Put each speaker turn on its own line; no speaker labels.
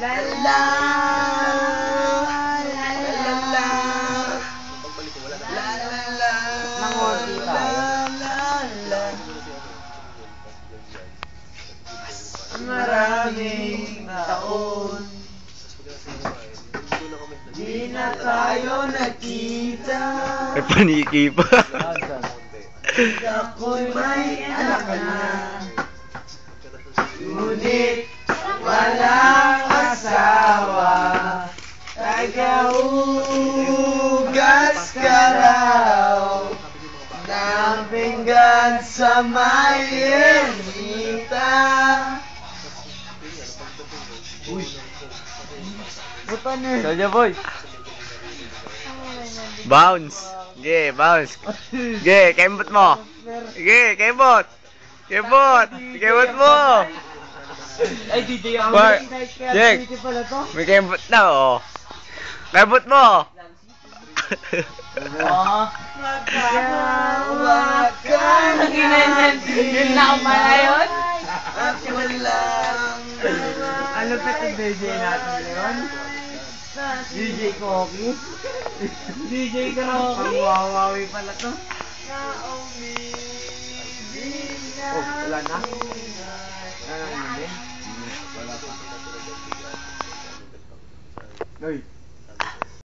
La la la la la la
Nangorti tayo.
Maraming taon di na tayo nakita.
May paniki pa.
Ako'y may anak na, ngunit walang asawa. Tagahugas ka raw ng pinggan sa may ermita.
Soldier boy.
Bounce. Sige, bounce. Sige, kembot mo. Sige, kembot. Kembot. Kembot mo.
Ay, DJ ang
Bar- Jake,
Dito pala to.
may kembot na, oh. Kembot mo.
Magkakawa ka na.
Yun lang pala yun.
At walang
Ano pa ito DJ natin ngayon? DJ Koki. DJ Koki. Ang wawawi pala to. Oh, wala na? Wala na din? Wala pa. Uy.